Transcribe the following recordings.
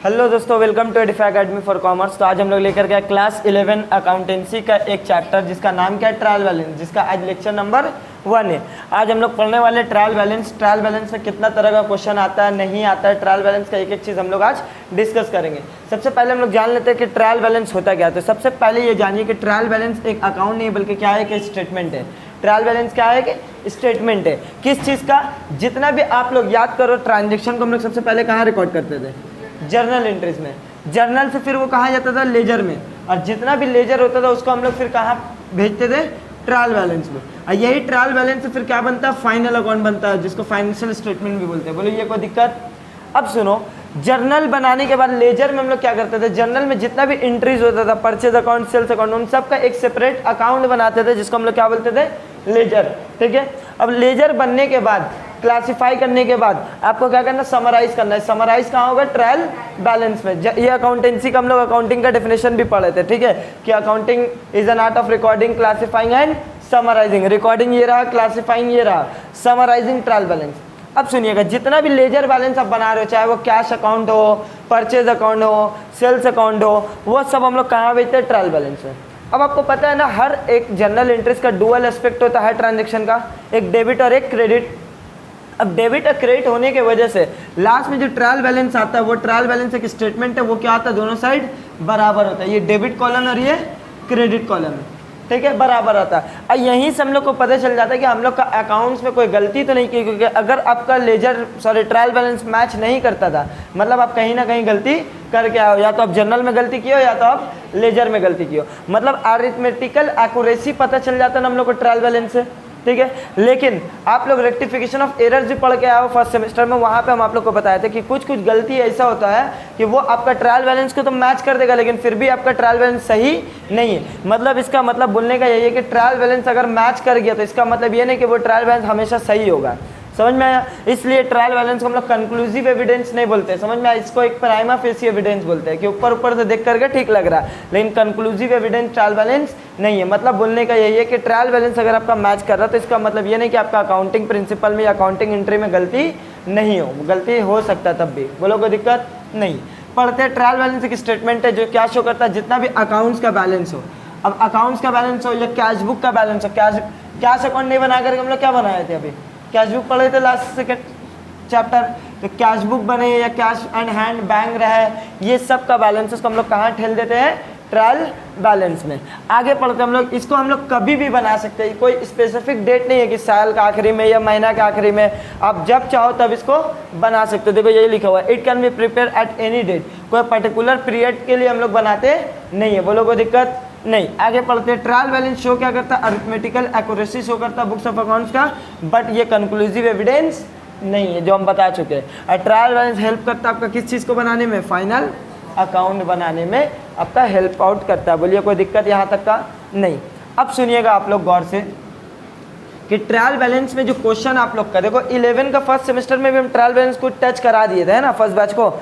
Hello दोस्तों, welcome to Edify academy for commerce. तो आज हम लोग लेकर गए क्लास 11 अकाउंटेंसी का एक चैप्टर जिसका नाम क्या है, ट्रायल बैलेंस, जिसका आज लेक्चर नंबर 1 है। आज हम लोग पढ़ने वाले ट्रायल बैलेंस। ट्रायल बैलेंस में कितना तरह का क्वेश्चन आता है, नहीं आता है, ट्रायल बैलेंस का एक एक चीज़ हम लोग आज डिस्कस करेंगे। सबसे पहले हम लोग जान लेते हैं कि ट्रायल बैलेंस होता क्या है। तो सबसे पहले ये जानिए कि ट्रायल बैलेंस एक अकाउंट नहीं बल्कि क्या है कि स्टेटमेंट है। ट्रायल बैलेंस क्या है कि स्टेटमेंट है। किस चीज़ का? जितना भी आप लोग याद करो, ट्रांजेक्शन को हम लोग सबसे पहले कहाँ रिकॉर्ड करते थे? जर्नल एंट्रीज में। जर्नल से फिर वो कहाँ जाता था? लेजर में। और जितना भी लेजर होता था उसको हम लोग फिर कहाँ भेजते थे? ट्रायल बैलेंस में। और यही ट्रायल बैलेंस से फिर क्या बनता है? फाइनल अकाउंट बनता है, जिसको फाइनेंशियल स्टेटमेंट भी बोलते हैं। बोलो ये कोई दिक्कत? अब सुनो, जर्नल बनाने के बाद लेजर में हम लोग क्या करते थे? जर्नल में जितना भी एंट्रीज होता था, परचेज अकाउंट, सेल्स अकाउंट, उन सब का एक सेपरेट अकाउंट बनाते थे, जिसको हम लोग क्या बोलते थे? लेजर। ठीक है। अब लेजर बनने के बाद, क्लासिफाई करने के बाद आपको क्या करना? समराइज करना है। समराइज कहाँ होगा? ट्रायल बैलेंस में। ये अकाउंटेंसी का हम लोग अकाउंटिंग का डेफिनेशन भी पढ़े थे। ठीक है, कि accounting is an art of recording, classifying and summarising. Recording ये रहा, क्लासिफाइंग ये रहा, समराइजिंग ट्रायल बैलेंस। अब सुनिएगा, जितना भी लेजर बैलेंस आप बना रहे हो, चाहे वो कैश अकाउंट हो, परचेज अकाउंट हो, सेल्स अकाउंट हो, वो सब हम लोग कहाँ भेजते हैं? ट्रायल बैलेंस में। अब आपको पता है ना, हर एक जर्नल एंट्रीज का डुअल एस्पेक्ट होता है ट्रांजैक्शन का, एक डेबिट और एक क्रेडिट। अब डेबिट और क्रेडिट होने की वजह से लास्ट में जो ट्रायल बैलेंस आता है, वो ट्रायल बैलेंस एक स्टेटमेंट है, वो क्या आता है? दोनों साइड बराबर होता है। ये डेबिट कॉलम और ये क्रेडिट कॉलम है। ठीक है, बराबर आता है। और यहीं से हम लोग को पता चल जाता है कि हम लोग का अकाउंट्स में कोई गलती तो नहीं की, क्योंकि अगर आपका लेजर ट्रायल बैलेंस मैच नहीं करता था, मतलब आप कहीं ना कहीं गलती करके आओ, या तो आप जर्नल में गलती की हो या तो आप लेजर में गलती की हो। मतलब अरिथमेटिकल एक्यूरेसी पता चल जाता है ना हम लोग को ट्रायल बैलेंस से। ठीक है, लेकिन आप लोग रेक्टिफिकेशन ऑफ एरर्स भी पढ़ के आए हो फर्स्ट सेमेस्टर में। वहाँ पे हम आप लोग को बताए थे कि कुछ कुछ गलती ऐसा होता है कि वो आपका ट्रायल बैलेंस को तो मैच कर देगा, लेकिन फिर भी आपका ट्रायल बैलेंस सही नहीं है। मतलब इसका मतलब बोलने का यही है कि ट्रायल बैलेंस अगर मैच कर गया तो इसका मतलब ये नहीं कि वो ट्रायल बैलेंस हमेशा सही होगा। समझ में आया? इसलिए ट्रायल बैलेंस को हम लोग कंक्लूसिव एविडेंस नहीं बोलते। समझ में आया? इसको एक प्राइमा फेसी एविडेंस बोलते हैं, कि ऊपर ऊपर से देख करके ठीक लग रहा है, लेकिन कंक्लूसिव एविडेंस ट्रायल बैलेंस नहीं है। मतलब बोलने का यही है कि ट्रायल बैलेंस अगर आपका मैच कर रहा है तो इसका मतलब ये नहीं कि आपका अकाउंटिंग प्रिंसिपल में या अकाउंटिंग एंट्री में गलती नहीं हो। गलती हो सकता है तब भी, बोलो कोई दिक्कत नहीं। पढ़ते हैं, ट्रायल बैलेंस एक स्टेटमेंट है जो क्या शो करता है? जितना भी अकाउंट्स का बैलेंस हो। अब अकाउंट्स का बैलेंस हो या कैश बुक का बैलेंस हो, कैश अकाउंट नहीं बना करके हम लोग क्या बनाए थे? अभी कैश बुक पढ़े थे लास्ट सेकेंड चैप्टर। तो कैश बुक बने या कैश एंड हैंड बैंक रहे, ये सब का बैलेंस को हम लोग कहाँ ठेल देते हैं? ट्रायल बैलेंस में। आगे पढ़ते हम लोग, इसको हम लोग कभी भी बना सकते हैं। कोई स्पेसिफिक डेट नहीं है कि साल का आखिरी में या महीना के आखिरी में, आप जब चाहो तब इसको बना सकते हो। देखो यही लिखा हुआ है, it can be prepare at any date. कोई पर्टिकुलर पीरियड के लिए हम लोग बनाते नहीं है, बोलो कोई दिक्कत नहीं। आगे पढ़ते हैं, ट्रायल बैलेंस शो क्या करता है? अरिथमेटिकल एक्यूरेसी शो करता है बुक्स ऑफ अकाउंट्स का, बट ये कंक्लूसिव एविडेंस नहीं है, जो हम बता चुके हैं। और ट्रायल बैलेंस हेल्प करता है आपका किस चीज़ को बनाने में? फाइनल अकाउंट बनाने में आपका हेल्प आउट करता है। बोलिए कोई दिक्कत यहाँ तक का नहीं। अब सुनिएगा आप लोग गौर से कि ट्रायल बैलेंस में जो क्वेश्चन आप लोग का, देखो 11 का फर्स्ट सेमेस्टर में भी हम ट्रायल बैलेंस को टच करा दिए थे ना, फर्स्ट बैच को।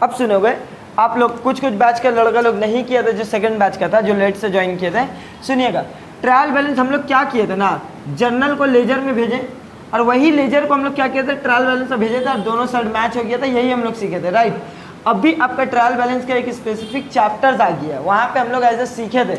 अब सुनोगे आप लोग, कुछ कुछ बैच का लड़का लोग नहीं किया था, जो सेकंड बैच का था, जो लेट से ज्वाइन किए थे। सुनिएगा, ट्रायल बैलेंस हम लोग क्या किए थे ना, जर्नल को लेजर में भेजें और वही लेजर को हम लोग क्या किए थे? ट्रायल बैलेंस में भेजे थे और दोनों साइड मैच हो गया था। यही हम लोग सीखे थे, राइट। अभी आपका ट्रायल बैलेंस का एक स्पेसिफिक चैप्टर्स आ गया है, वहाँ पे हम लोग ऐसे सीखे थे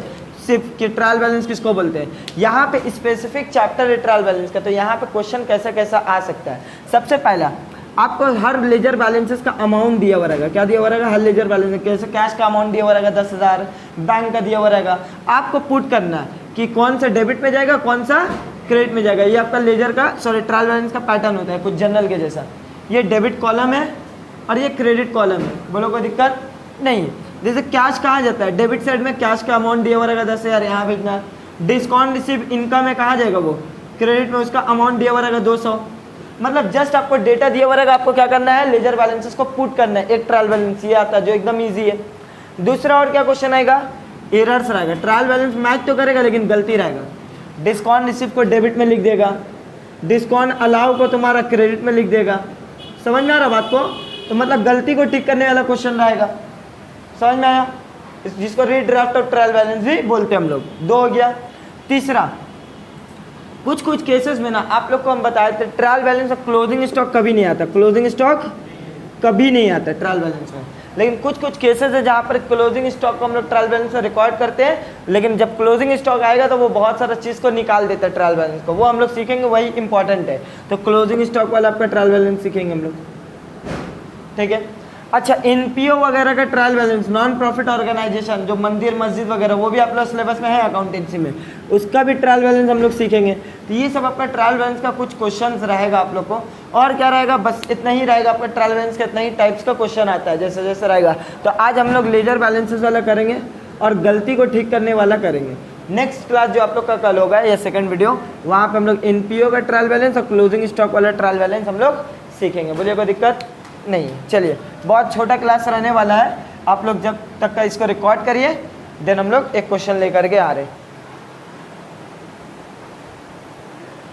सिर्फ कि ट्रायल बैलेंस किसको बोलते हैं। यहाँ पे स्पेसिफिक चैप्टर है ट्रायल बैलेंस का। तो यहाँ पे क्वेश्चन कैसा कैसा आ सकता है? सबसे पहला, आपको हर लेजर बैलेंसेस का अमाउंट दिया हुआ रहेगा। क्या दिया हुआ रहेगा? हर लेजर बैलेंस, कैसे कैश का अमाउंट दिया हुआ रहेगा 10,000, बैंक का दिया हुआ रहेगा। आपको पुट करना है कि कौन सा डेबिट में जाएगा, कौन सा क्रेडिट में जाएगा। ये आपका लेजर का ट्रायल बैलेंस का पैटर्न होता है, कुछ जर्नल के जैसा। ये डेबिट कॉलम है और ये क्रेडिट कॉलम है, बोलो कोई दिक्कत नहीं। जैसे कैश कहाँ जाता है? डेबिट साइड में कैश का अमाउंट दिया हुआ रहेगा 10,000, यहाँ भेजना। डिस्काउंट रिसीव इनकम है, कहाँ जाएगा वो? क्रेडिट में, उसका अमाउंट दिया हुआ रहेगा 200। मतलब जस्ट आपको डेटा दिया हुआ रहेगा, आपको क्या करना है? लेजर बैलेंसेस को पुट करना है। एक ट्रायल बैलेंस ये आता है जो एकदम ईजी है। दूसरा और क्या क्वेश्चन आएगा? एरर्स रहेगा। ट्रायल बैलेंस मैच तो करेगा लेकिन गलती रहेगा। डिस्काउंट रिसीव को डेबिट में लिख देगा, डिस्काउंट अलाउ को तुम्हारा क्रेडिट में लिख देगा। समझ में आ रहा बात को? तो मतलब गलती को ठीक करने वाला क्वेश्चन रहेगा। समझ में आया? जिसको रीड्राफ्ट ऑफ ट्रायल बैलेंस भी बोलते हैं हम लोग। 2 हो गया। तीसरा, कुछ कुछ केसेस में ना आप लोग को हम बताए थे ट्रायल बैलेंस और क्लोजिंग स्टॉक कभी नहीं आता। क्लोजिंग स्टॉक कभी नहीं आता ट्रायल बैलेंस में। लेकिन कुछ कुछ केसेस है जहाँ पर क्लोजिंग स्टॉक को हम लोग ट्रायल बैलेंस में रिकॉर्ड करते हैं, लेकिन जब क्लोजिंग स्टॉक आएगा तो वो बहुत सारा चीज़ को निकाल देता है ट्रायल बैलेंस को, वो हम लोग सीखेंगे, वही इंपॉर्टेंट है। तो क्लोजिंग स्टॉक वाला आपका ट्रायल बैलेंस सीखेंगे हम लोग, ठीक है। अच्छा, एनपीओ वगैरह का trial balance, non profit organisation, जो मंदिर मस्जिद वगैरह, वो भी आप लोग सिलेबस में है अकाउंटेंसी में, उसका भी ट्रायल बैलेंस हम लोग सीखेंगे। तो ये सब आपका ट्रायल बैलेंस का कुछ क्वेश्चंस रहेगा आप लोग को। और क्या रहेगा, बस इतना ही रहेगा आपका ट्रायल बैलेंस का, इतना ही टाइप्स का क्वेश्चन आता है जैसे जैसे रहेगा। तो आज हम लोग लेजर बैलेंसेस वाला करेंगे और गलती को ठीक करने वाला करेंगे। नेक्स्ट क्लास जो आप लोग का कल होगा या सेकंड वीडियो, वहाँ पर हम लोग एनपीओ का ट्रायल बैलेंस और क्लोजिंग स्टॉक वाला ट्रायल बैलेंस हम लोग सीखेंगे। बोलिए कोई दिक्कत नहीं। चलिए, बहुत छोटा क्लास रहने वाला है, आप लोग जब तक का इसको रिकॉर्ड करिए, देन हम लोग एक क्वेश्चन लेकर के आ रहे।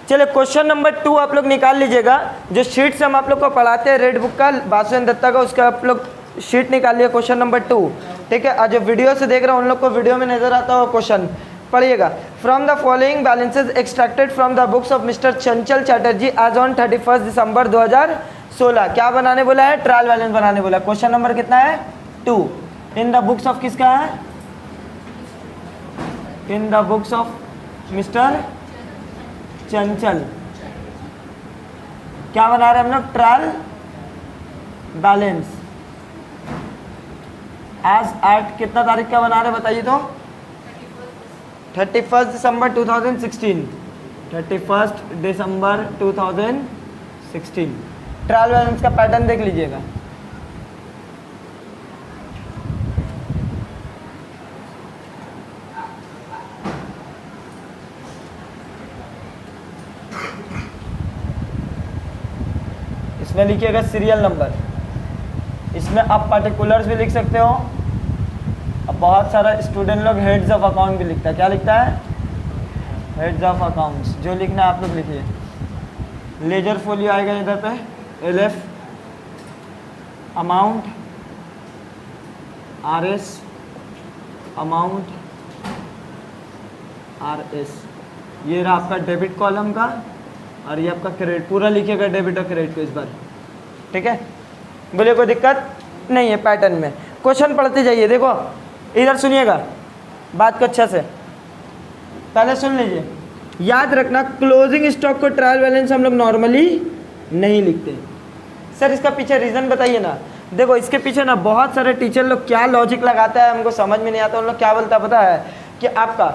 चलिए, क्वेश्चन नंबर 2 आप लोग निकाल लीजिएगा। जो शीट से हम आप लोग को पढ़ाते हैं रेड बुक का, बासुन दत्ता का, उसका आप लोग शीट निकाल लिया, क्वेश्चन नंबर 2, ठीक है। और जो वीडियो से देख रहे हैं उन लोग को वीडियो में नजर आता हो क्वेश्चन, पढ़िएगा। From the following balances extracted from the books of mister Chanchal Chatterjee as on 31 दिसंबर 2016, क्या बनाने बोला है, ट्रायल बैलेंस बनाने बोला है। क्वेश्चन नंबर कितना है, 2। इन द बुक्स ऑफ किसका है, in the books of mister चंचल, क्या बना रहे हैं हम लोग, ट्रायल बैलेंस। आज 8 कितना तारीख का बना रहे बताइए तो, 31 दिसंबर 2016, 31 दिसंबर 2016। ट्रायल बैलेंस का पैटर्न देख लीजिएगा। इसमें लिखिएगा सीरियल नंबर, इसमें आप पर्टिकुलर्स भी लिख सकते हो। अब बहुत सारा स्टूडेंट लोग हेड्स ऑफ अकाउंट भी लिखता है, क्या लिखता है, हेड्स ऑफ अकाउंट्स, जो लिखना है आप लोग लिखिए। लेजर फोलियो आएगा इधर पे, LF, amount, RS, amount, RS, ये रहा आपका डेबिट कॉलम का, और ये आपका क्रेडिट, पूरा लिखिएगा डेबिट और क्रेडिट को इस बार, ठीक है। बोलिए कोई दिक्कत नहीं है पैटर्न में। क्वेश्चन पढ़ते जाइए, देखो इधर सुनिएगा बात को अच्छा से, पहले सुन लीजिए। याद रखना, क्लोजिंग स्टॉक को ट्रायल बैलेंस हम लोग नॉर्मली नहीं लिखते। सर इसका पीछे रीज़न बताइए ना। देखो इसके पीछे ना बहुत सारे टीचर लोग क्या लॉजिक लगाता है, हमको समझ में नहीं आता। उन लोग क्या बोलता है पता है, कि आपका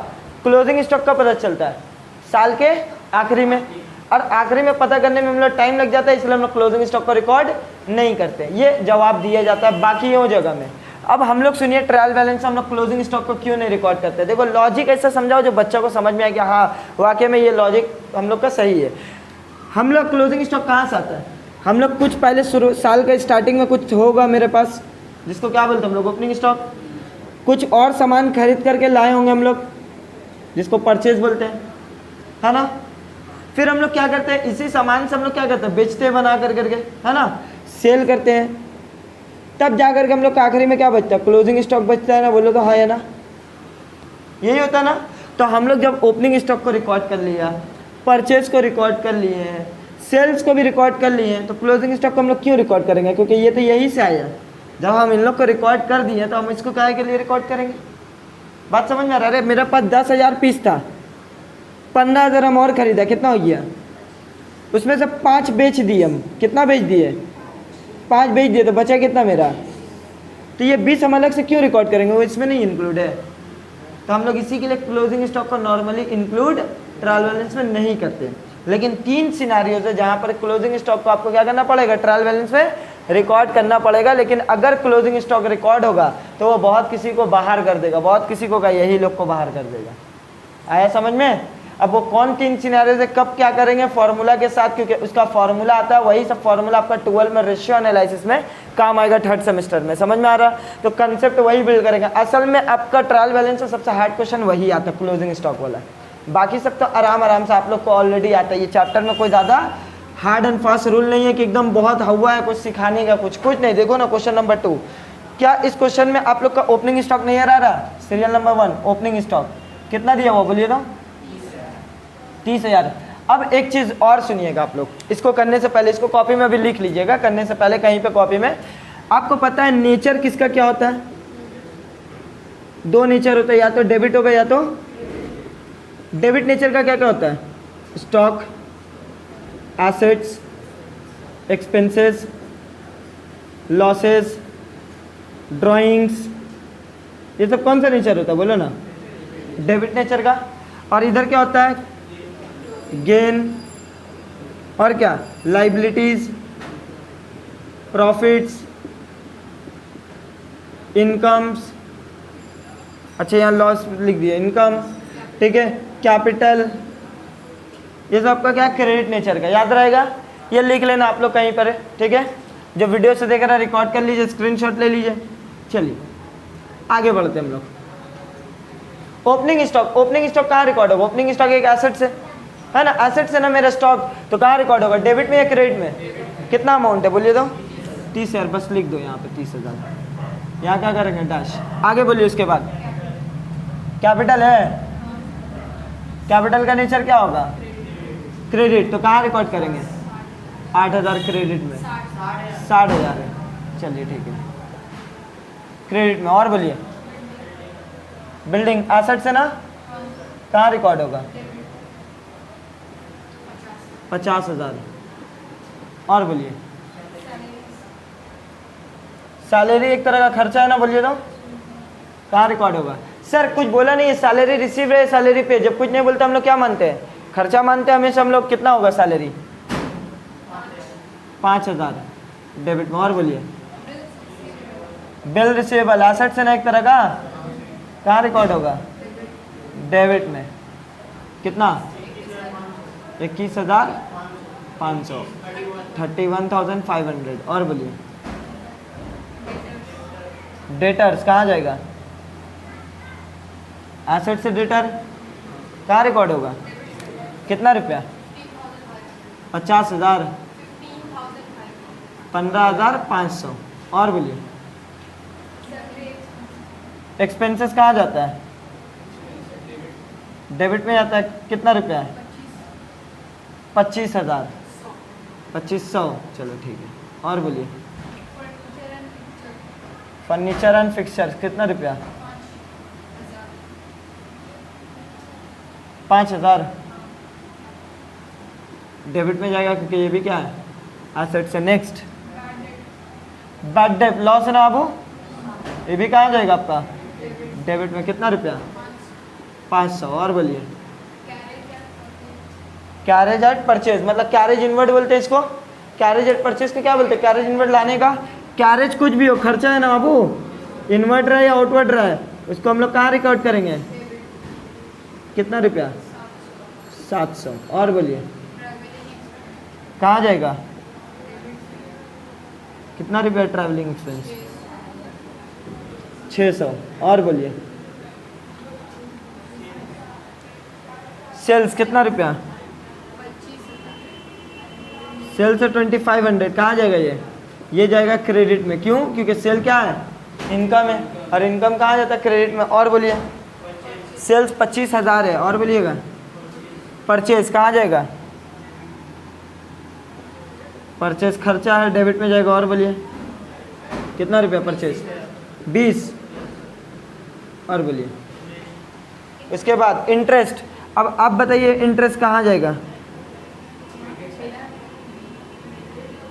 क्लोजिंग स्टॉक का पता चलता है साल के आखिरी में, और आखिरी में पता करने में हम लोग टाइम लग जाता है, इसलिए हम लोग क्लोजिंग स्टॉक को रिकॉर्ड नहीं करते। ये जवाब दिया जाता है बाकी यो जगह में। अब हम लोग सुनिए, ट्रायल बैलेंस हम लोग क्लोजिंग स्टॉक को क्यों नहीं रिकॉर्ड करते। देखो लॉजिक ऐसा समझाओ जो बच्चों को समझ में आए कि हाँ वाकई में ये लॉजिक हम लोग का सही है। हम लोग क्लोजिंग स्टॉक कहाँ से आता है, हम लोग कुछ पहले शुरू साल का स्टार्टिंग में कुछ होगा मेरे पास, जिसको क्या बोलते हैं हम लोग, ओपनिंग स्टॉक। कुछ और सामान खरीद करके लाए होंगे हम लोग, जिसको परचेज बोलते हैं, है ना। फिर हम लोग क्या करते हैं, इसी सामान से हम लोग क्या करते हैं, बेचते हैं बना कर करके, है ना, सेल करते हैं। तब जा करके हम लोग का आखिरी में क्या बचता है, क्लोजिंग स्टॉक बचता है ना। बोलो तो हाँ है ना, यही होता है ना। तो हम लोग जब ओपनिंग स्टॉक को रिकॉर्ड कर लिया, परचेज को रिकॉर्ड कर लिए हैं, सेल्स को भी रिकॉर्ड कर लिए हैं, तो क्लोजिंग स्टॉक को हम लोग क्यों रिकॉर्ड करेंगे, क्योंकि ये तो यही से आया। जब हम इन लोग को रिकॉर्ड कर दिए तो हम इसको क्या के लिए रिकॉर्ड करेंगे। बात समझ में आ रहा है। अरे मेरे पास 10,000 पीस था, 15,000 हम और खरीदा, कितना हो गया, उसमें से 5 बेच दिए हम, कितना बेच दिए, 5 बेच दिए, तो बचा कितना मेरा। तो ये 20 हम अलग से क्यों रिकॉर्ड करेंगे, वो इसमें नहीं इंक्लूड है। तो हम लोग इसी के लिए क्लोजिंग स्टॉक को नॉर्मली इंक्लूड ट्रायल बैलेंस में नहीं करते। लेकिन 3 सिनारियोज है जहाँ पर क्लोजिंग स्टॉक को आपको क्या करना पड़ेगा, ट्रायल बैलेंस में रिकॉर्ड करना पड़ेगा। लेकिन अगर क्लोजिंग स्टॉक रिकॉर्ड होगा तो वो बहुत किसी को बाहर कर देगा, बहुत किसी को का यही लोग को बाहर कर देगा। आया समझ में। अब वो कौन 3 सिनारियोज है, कब क्या करेंगे, फॉर्मूला के साथ, क्योंकि उसका फॉर्मूला आता है, वही सब फॉर्मूला आपका 12 में रेशियो एनालिसिस में काम आएगा, 3rd सेमेस्टर में। समझ में आ रहा। तो कंसेप्ट वही बिल्ड करेंगे। असल में आपका ट्रायल बैलेंस से सबसे हार्ड क्वेश्चन वही आता है, क्लोजिंग स्टॉक वाला। बाकी सब तो आराम से आप लोग को ऑलरेडी आता है। ये चैप्टर में कोई ज़्यादा हार्ड एंड फास्ट रूल नहीं है कि एकदम बहुत हुआ है कुछ सिखाने का, कुछ नहीं। देखो ना क्वेश्चन नंबर 2, क्या इस क्वेश्चन में आप लोग का ओपनिंग स्टॉक नहीं आ रहा, सीरियल नंबर 1 ओपनिंग स्टॉक कितना दिया हुआ बोलिए तो 30,000। अब एक चीज़ और सुनिएगा आप लोग, इसको करने से पहले इसको कॉपी में भी लिख लीजिएगा, करने से पहले कहीं पे कॉपी में। आपको पता है नेचर किसका क्या होता है? दो नेचर होता है, या तो डेबिट होगा या तो डेबिट नेचर का क्या क्या होता है? Stock, assets, expenses, losses, drawings, ये सब कौन सा नेचर होता है बोलो ना? डेबिट नेचर का। और इधर क्या होता है? गेन और क्या? लाइबिलिटीज, प्रॉफिट्स, इनकम्स, अच्छा यहाँ लॉस लिख दिया, इनकम, ठीक है, कैपिटल, ये सब आपका क्या? क्रेडिट नेचर का। याद रहेगा, ये लिख लेना आप लोग कहीं पर, ठीक है। जो वीडियो से देख रहा है रिकॉर्ड कर लीजिए, स्क्रीनशॉट ले लीजिए। चलिए आगे बढ़ते हैं हम लोग। ओपनिंग स्टॉक, ओपनिंग स्टॉक कहाँ रिकॉर्ड होगा? ओपनिंग स्टॉक एक एसेट से है ना, एसेट से ना मेरा स्टॉक, तो कहाँ रिकॉर्ड होगा? डेबिट में या क्रेडिट में? कितना अमाउंट है बोलिए तो? 30,000, बस लिख दो यहाँ पे 30,000। यहाँ क्या करेंगे? डैश। आगे बोलिए उसके बाद। कैपिटल है, कैपिटल का नेचर क्या होगा? क्रेडिट, तो कहाँ रिकॉर्ड करेंगे? 8,000 क्रेडिट में, 60,000 है, चलिए ठीक है, क्रेडिट में। और बोलिए। बिल्डिंग एसेट से ना, कहाँ रिकॉर्ड होगा? 50,000। और बोलिए। सैलरी एक तरह का खर्चा है ना, बोलिए तो कहाँ रिकॉर्ड होगा? सर कुछ बोला नहीं है, सैलरी रिसीव है, सैलरी पे। जब कुछ नहीं बोलते हम लोग क्या मानते हैं? खर्चा मानते हैं हमेशा हम लोग। कितना होगा सैलरी? 5,000 डेबिट में। और बोलिए। बिल रिसीवेबल एसेट से ना एक तरह का, कहाँ रिकॉर्ड होगा? डेबिट में। कितना? 21,500, 31,500। और बोलिए। डेटर्स कहाँ जाएगा? एसेट से डेटर कहाँ रिकॉर्ड होगा? कितना रुपया? 50,000, 15,500। और बोलिए। एक्सपेंसेस कहाँ जाता है? डेबिट में जाता है। कितना रुपया है? 25,000, 2500, चलो ठीक है। और बोलिए। फर्नीचर एंड फिक्सचर्स कितना रुपया? 5,000 डेबिट में जाएगा, क्योंकि ये भी क्या है? एसेट से। नेक्स्ट, बैड डेट, लॉस है ना बाबू, ये भी कहाँ जाएगा आपका? डेबिट में। कितना रुपया? 500। और बोलिए। कैरेज एट परचेज, मतलब कैरेज इनवर्ड बोलते हैं इसको। कैरेज एट परचेज को क्या बोलते हैं? कैरेज इनवर्ड लाने का। कैरेज कुछ भी हो, खर्चा है ना बाबू, इनवर्ड रहा है या आउटवर्ड रहा है, उसको हम लोग कहाँ रिकॉर्ड करेंगे? कितना रुपया? 700। और बोलिए। कहाँ जाएगा? कितना रुपया ट्रैवलिंग एक्सपेंस? 600। और बोलिए। सेल्स कितना रुपया? सेल से 2500। कहाँ जाएगा ये जाएगा क्रेडिट में। क्यों? क्योंकि सेल क्या है? इनकम है, और इनकम कहाँ जाता है? क्रेडिट में। और बोलिए। सेल्स 25,000 है। और बोलिएगा। परचेज कहाँ जाएगा? परचेज खर्चा है, डेबिट में जाएगा। और बोलिए। कितना रुपया परचेज? 20। और बोलिए। उसके बाद इंटरेस्ट। अब आप बताइए इंटरेस्ट कहाँ जाएगा?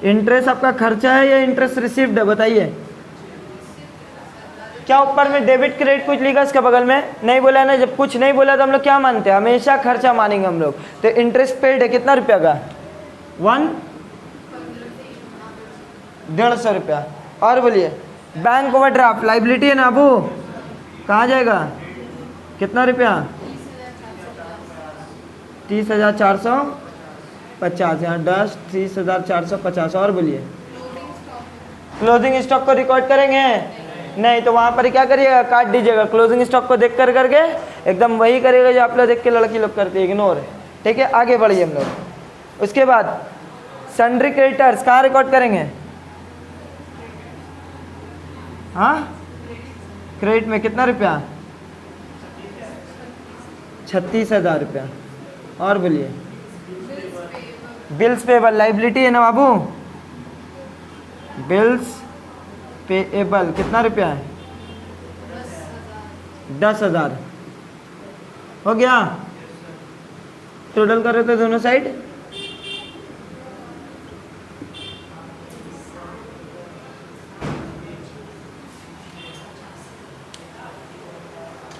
इंटरेस्ट आपका खर्चा है या इंटरेस्ट रिसीव्ड है? बताइए। क्या ऊपर में डेबिट क्रेडिट कुछ लिखा इसका बगल में? नहीं बोला है ना। जब कुछ नहीं बोला तो हम लोग क्या मानते हैं? हमेशा खर्चा मानेंगे हम लोग। तो इंटरेस्ट पेड है कितना रुपया का? 150 रुपया। और बोलिए। बैंक ओवरड्राफ्ट लाइबिलिटी है ना अबू, कहाँ जाएगा? कितना रुपया? 30,450। यहाँ 30,450। और बोलिए। क्लोजिंग स्टॉक को रिकॉर्ड करेंगे? नहीं, तो वहाँ पर क्या करिएगा? काट दीजिएगा। क्लोजिंग स्टॉक को देख कर करके एकदम वही करिएगा जो आप लोग देख के लड़की लोग करते हैं, इग्नोर। ठीक है, आगे बढ़िए हम लोग। उसके बाद सन्ड्री क्रेडिटर्स कहाँ रिकॉर्ड करेंगे? हाँ, क्रेडिट में। कितना रुपया? 36,000 रुपया। और बोलिए। बिल्स पेएबल लाइबिलिटी है ना बाबू, बिल्स पेएबल कितना रुपया है? 10,000 हो गया। टोटल कर रहे थे दोनों साइड,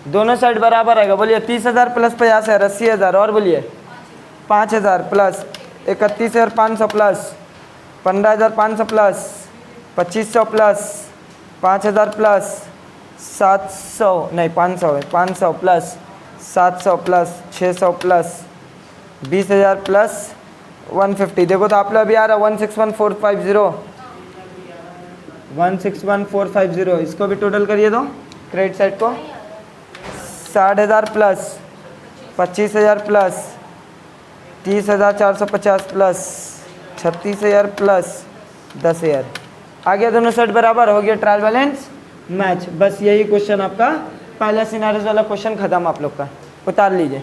दोनों साइड बराबर आएगा। बोलिए 30,000 प्लस 50,000 80,000 और बोलिए 5,000 plus 31,500 plus 15,500 plus 2,500 plus 5,000 plus 700 नहीं 500 है 500 प्लस 700 प्लस 600 प्लस 20,000 प्लस 150। देखो तो आप लोग अभी आ रहा 161,450 161,450। इसको भी टोटल करिए दो क्रेडिट साइड को। 60,000 प्लस 25,000 प्लस 30,450 प्लस 36,000 प्लस 10,000 आ गया। दोनों साइड बराबर हो गया, ट्रायल बैलेंस मैच। बस यही क्वेश्चन आपका पहला सिनारियोस वाला क्वेश्चन खत्म आप लोग का, उतार लीजिए।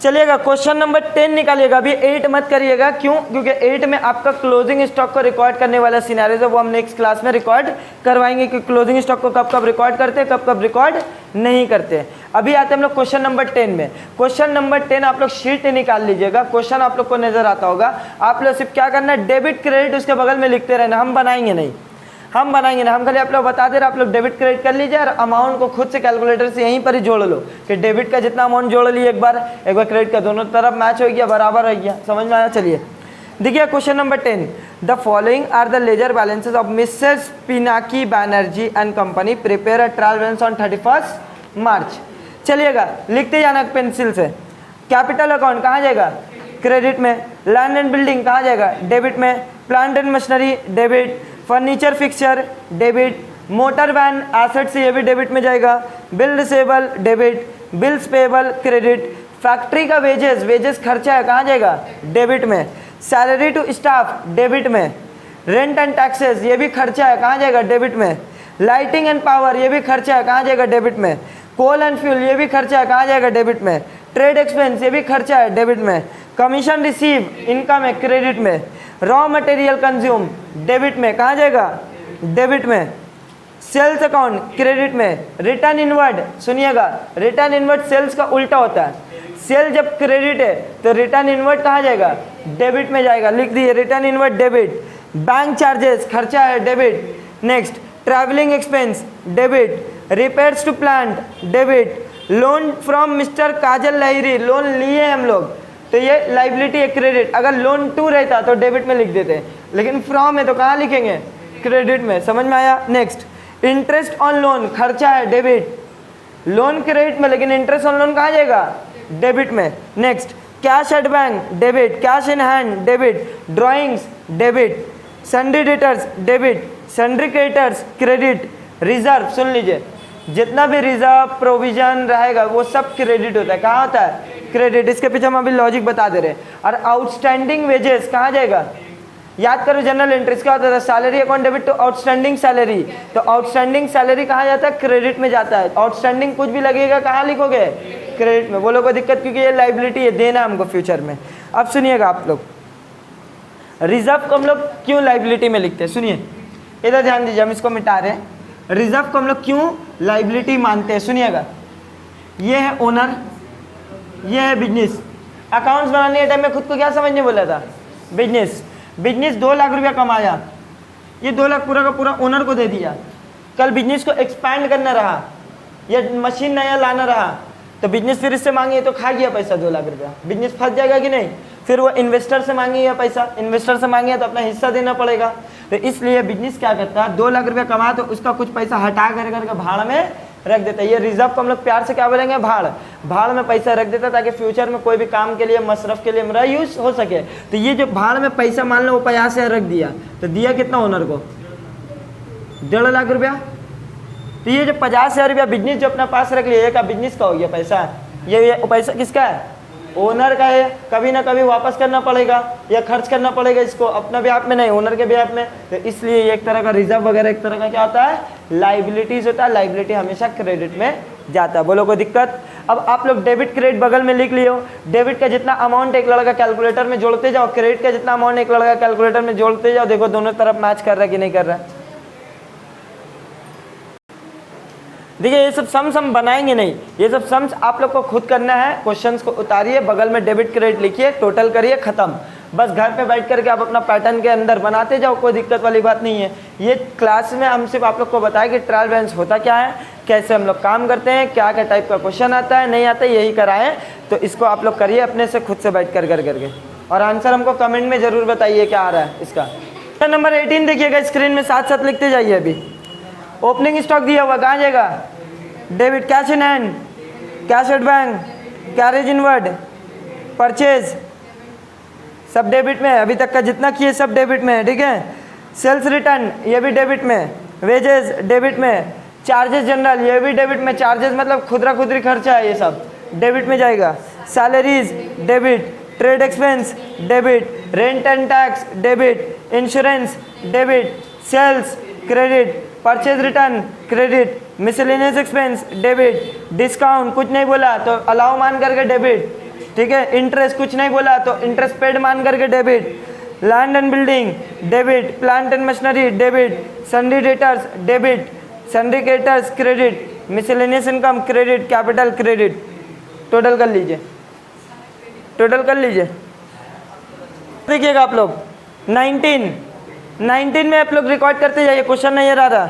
चलिएगा क्वेश्चन नंबर 10 निकालिएगा। अभी 8 मत करिएगा, क्यों? क्योंकि 8 में आपका क्लोजिंग स्टॉक को रिकॉर्ड करने वाला सिनेरियो है, वो हम नेक्स्ट क्लास में रिकॉर्ड करवाएंगे कि क्लोजिंग स्टॉक को कब कब रिकॉर्ड करते हैं, कब कब रिकॉर्ड नहीं करते। अभी आते हैं हम लोग क्वेश्चन नंबर 10 में। क्वेश्चन नंबर 10 आप लोग शीट निकाल लीजिएगा। क्वेश्चन आप लोग को नजर आता होगा। आप लोग सिर्फ क्या करना है, डेबिट क्रेडिट उसके बगल में लिखते रहना। हम बनाएंगे नहीं, हम खाली आप लोग बता दे रहे, आप लोग डेबिट क्रेडिट कर लीजिए और अमाउंट को खुद से कैलकुलेटर से यहीं पर ही जोड़ लो कि डेबिट का जितना अमाउंट जोड़ लिए एक बार क्रेडिट का, दोनों तरफ मैच हो गया, बराबर हो गया। समझ में आया? चलिए देखिए question number 10। The following are the ledger balances of Mrs Pinaki Banerjee and company, prepare a trial balance on 31 March. चलिएगा लिखते जाना पेंसिल से। कैपिटल अकाउंट कहाँ जाएगा? क्रेडिट में। लैंड एंड बिल्डिंग कहाँ जाएगा? डेबिट में। Plant and machinery debit. Furniture fixture debit. Motor van asset से ये भी डेबिट में जाएगा। Bill receivable debit. Bills payable credit. Factory का वेजेस खर्चा है, कहाँ जाएगा? डेबिट में। सैलरी टू स्टाफ डेबिट में। रेंट एंड टैक्सेस ये भी खर्चा है, कहाँ जाएगा? डेबिट में। लाइटिंग एंड पावर ये भी खर्चा है, कहाँ जाएगा? डेबिट में। कोल एंड फ्यूल ये भी खर्चा है, कहाँ जाएगा? डेबिट में। ट्रेड एक्सपेंस ये भी खर्चा है, डेबिट में। कमीशन रिसीव इनकम है, क्रेडिट में। रॉ मटेरियल कंज्यूम डेबिट में, कहाँ जाएगा? डेबिट में। सेल्स अकाउंट क्रेडिट में। रिटर्न इनवर्ड सुनिएगा, रिटर्न इनवर्ड सेल्स का उल्टा होता है। सेल जब क्रेडिट है तो रिटर्न इनवर्ड कहाँ जाएगा? डेबिट में जाएगा। लिख दिए return inward debit. Bank charges खर्चा है, debit. Next travelling expense debit. Repairs to plant debit. Loan from mister Kajal Lahiri, loan लिए हम लोग तो ये लाइबिलिटी है, क्रेडिट। अगर लोन टू रहता तो डेबिट में लिख देते, लेकिन फ्रॉम है तो कहाँ लिखेंगे? क्रेडिट में। समझ में आया? नेक्स्ट इंटरेस्ट ऑन लोन खर्चा है, डेबिट। लोन क्रेडिट में लेकिन इंटरेस्ट ऑन लोन कहाँ जाएगा? डेबिट में। Next cash at bank debit. Cash in hand debit. Drawings debit. Sundry debtors debit. Sundry creditors credit. Reserve सुन लीजिए, जितना भी रिजर्व प्रोविजन रहेगा वो सब क्रेडिट होता है, कहाँ होता है? क्रेडिट। इसके पीछे हम अभी लॉजिक बता दे रहे हैं। और आउटस्टैंडिंग वेजेस कहाँ जाएगा? याद करो जनरल एंट्रीज क्या होता है? सैलरी अकाउंट डेबिट तो आउटस्टैंडिंग सैलरी, तो आउटस्टैंडिंग सैलरी कहाँ जाता है? क्रेडिट में जाता है। आउटस्टैंडिंग कुछ भी लगेगा कहाँ लिखोगे? क्रेडिट में। बोलो कोई दिक्कत? क्योंकि ये लाइबिलिटी है, देना हमको फ्यूचर में। अब सुनिएगा आप लोग, रिजर्व को हम लोग क्यों लाइबिलिटी में लिखते हैं? सुनिए इधर ध्यान दीजिए, हम इसको मिटा रहे हैं। रिजर्व को हम लोग क्यों लाइबिलिटी मानते हैं? सुनिएगा, ये है ओनर, ये है बिजनेस। अकाउंट्स बनाने के टाइम में खुद को क्या समझने बोला था? बिजनेस। बिजनेस 2 लाख रुपया कमाया, ये 2 लाख पूरा का पूरा ओनर को दे दिया। कल बिजनेस को एक्सपैंड करना रहा, या मशीन नया लाना रहा, तो बिजनेस फिर इससे मांगे तो खा गया पैसा 2 लाख रुपया। बिजनेस फंस जाएगा कि नहीं? फिर वो इन्वेस्टर से मांगेगा पैसा, इन्वेस्टर से मांगे तो अपना हिस्सा देना पड़ेगा। तो इसलिए बिजनेस क्या करता है, 2 लाख रुपया कमा तो उसका कुछ पैसा हटा करके भाड़ में रख देता है। ये रिजर्व को हम लोग प्यार से क्या बोलेंगे? भाड़। भाड़ में पैसा रख देता है ताकि फ्यूचर में कोई भी काम के लिए, मसरफ के लिए मेरा यूज हो सके। तो ये जो भाड़ में पैसा मान लो वो 50,000 रख दिया, तो दिया कितना ओनर को? 1.5 लाख रुपया। तो ये जो 50,000 रुपया बिजनेस जो अपना पास रख लिया, ये का बिजनेस का हो गया पैसा। ये पैसा किसका है? ओनर का है। कभी ना कभी वापस करना पड़ेगा या खर्च करना पड़ेगा इसको, अपना ब्याह में नहीं, ओनर के ब्याह में। तो इसलिए ये एक तरह का रिजर्व वगैरह एक तरह का क्या होता है? लाइबिलिटीज होता है। लाइबिलिटी हमेशा क्रेडिट में जाता है। बोलो कोई दिक्कत? अब आप लोग डेबिट क्रेडिट बगल में लिख लियो। डेबिट का जितना अमाउंट एक लड़का कैलकुलेटर में जोड़ते जाओ, क्रेडिट का जितना अमाउंट एक लड़का कैलकुलेटर में जोड़ते जाओ, देखो दोनों तरफ मैच कर रहा है कि नहीं कर रहा है। देखिए ये सब सम्स हम बनाएंगे नहीं, ये सब सम्स आप लोग को खुद करना है। क्वेश्चंस को उतारिए, बगल में डेबिट क्रेडिट लिखिए, टोटल करिए, खत्म। बस घर पे बैठ करके आप अपना पैटर्न के अंदर बनाते जाओ, कोई दिक्कत वाली बात नहीं है। ये क्लास में हम सिर्फ आप लोग को बताया कि ट्रायल बैलेंस होता क्या है, कैसे हम लोग काम करते हैं, क्या क्या टाइप का क्वेश्चन आता है, नहीं आता है, यही कराएं। तो इसको आप लोग करिए अपने से खुद से बैठ कर करके, और आंसर हमको कमेंट में ज़रूर बताइए क्या आ रहा है इसका। नंबर 18 देखिएगा स्क्रीन में, साथ साथ लिखते जाइए। अभी ओपनिंग स्टॉक दिया हुआ, कहाँ जाएगा? Debit, cash in hand, cash at bank, carriage inward, purchase, सब डेबिट में है। अभी तक का जितना किए सब डेबिट में है, ठीक है। सेल्स रिटर्न ये भी डेबिट में, वेजेस डेबिट में, चार्जेस जनरल ये भी डेबिट में, चार्जेस मतलब खुदरा खुदरी खर्चा है, ये सब डेबिट में जाएगा। Salaries debit, trade expense debit, rent and tax debit, insurance debit, sales credit, purchase return credit, miscellaneous expense debit, discount कुछ नहीं बोला तो अलाउ मान करके डेबिट, ठीक है। इंटरेस्ट कुछ नहीं बोला तो इंटरेस्ट पेड मान करके debit, land and building debit, plant and machinery debit, sundry debtors debit, sundry creditors credit, miscellaneous income credit, capital credit. Total कर लीजिए, टोटल कर लीजिए। देखिएगा आप लोग 19 में आप लोग रिकॉर्ड करते जाइए, क्वेश्चन नहीं आ रहा।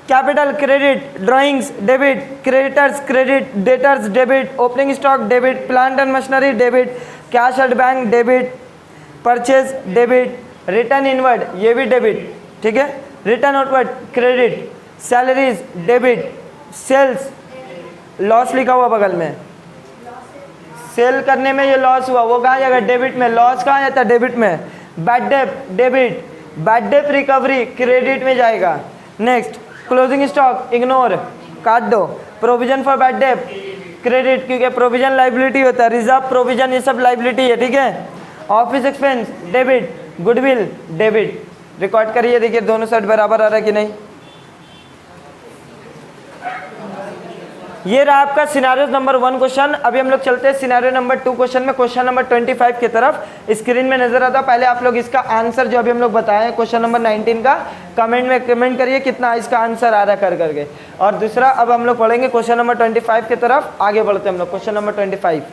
Capital credit, drawings debit, creditors credit, debtors debit, opening stock debit, plant and machinery debit, cash at bank debit, purchase debit, return inward ये भी डेबिट, ठीक है। Return outward credit, salaries debit, sales loss लिखा हुआ बगल में, cell करने में ये लॉस हुआ वो कहाँ जाएगा? डेबिट में। लॉस कहाँ जाता है? डेबिट में। Bad debt debit, bad debt recovery credit में जाएगा। नेक्स्ट क्लोजिंग स्टॉक इग्नोर, काट दो। Provision for bad debt credit, क्योंकि प्रोविजन लाइबिलिटी होता है, रिजर्व प्रोविजन ये सब लाइबिलिटी है, ठीक है। Office expense debit, goodwill debit. Record करिए, देखिए दोनों साइड बराबर आ रहा है कि नहीं। ये रहा आपका सिनेरियो नंबर 1 क्वेश्चन। अभी हम लोग चलते हैं सिनेरियो नंबर 2 क्वेश्चन में, क्वेश्चन नंबर 25 की तरफ। स्क्रीन में नजर आता है, पहले आप लोग इसका आंसर जो अभी हम लोग बताए क्वेश्चन नंबर 19 का, कमेंट में कमेंट करिए कितना इसका आंसर आ रहा है करके। और दूसरा अब हम लोग पढ़ेंगे क्वेश्चन नंबर 25 की तरफ, आगे बढ़ते हैं हम लोग। क्वेश्चन नंबर 25,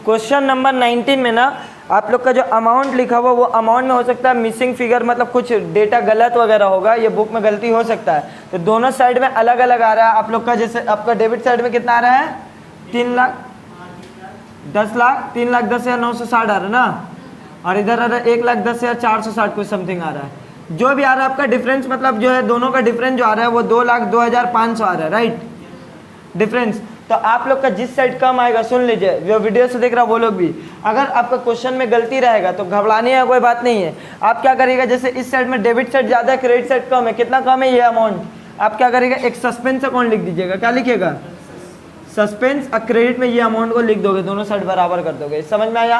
क्वेश्चन नंबर 19 में ना आप लोग का जो अमाउंट लिखा हुआ वो अमाउंट में हो सकता है मिसिंग फिगर, मतलब कुछ डेटा गलत वगैरह होगा, ये बुक में गलती हो सकता है। तो दोनों साइड में अलग अलग आ रहा है आप लोग का। जैसे आपका डेबिट साइड में कितना आ रहा है? 3,10,960 आ रहा है ना, और इधर आ रहा है 1,10,460 कुछ समथिंग आ रहा है। जो भी आ रहा है आपका डिफरेंस, मतलब जो है दोनों का डिफरेंस जो आ रहा है वो 2,02,500 आ रहा है, राइट डिफरेंस। तो आप लोग का जिस साइड कम आएगा, सुन लीजिए जो वीडियो से देख रहा वो लोग भी, अगर आपका क्वेश्चन में गलती रहेगा तो घबराने का कोई बात नहीं है। आप क्या करिएगा, जैसे इस साइड में डेबिट साइड ज़्यादा है, क्रेडिट साइड कम है, कितना कम है ये अमाउंट, आप क्या करिएगा एक सस्पेंस अकाउंट लिख दीजिएगा। क्या लिखिएगा? सस्पेंस। और क्रेडिट में ये अमाउंट को लिख दोगे, दोनों साइड बराबर कर दोगे। समझ में आया?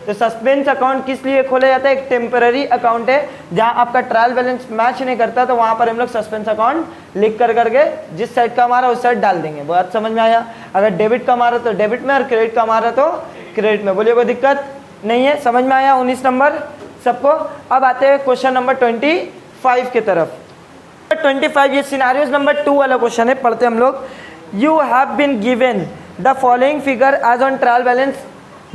तो सस्पेंस अकाउंट किस लिए खोला जाता है? एक टेम्पररी अकाउंट है, जहां आपका ट्रायल बैलेंस मैच नहीं करता, तो वहां पर हम लोग सस्पेंस अकाउंट लिख कर करके जिस साइड का हमारा उस साइड डाल देंगे। बात समझ में आया? अगर डेबिट का हमारा तो डेबिट में, और क्रेडिट का हमारा तो क्रेडिट में। बोलिए कोई दिक्कत नहीं है? समझ में आया 19 नंबर सबको? अब आते हैं क्वेश्चन नंबर 25 की तरफ। 25 ये सिनेरियोस नंबर 2 वाला क्वेश्चन है, पढ़ते हम लोग। You have been given the following figure as on trial balance,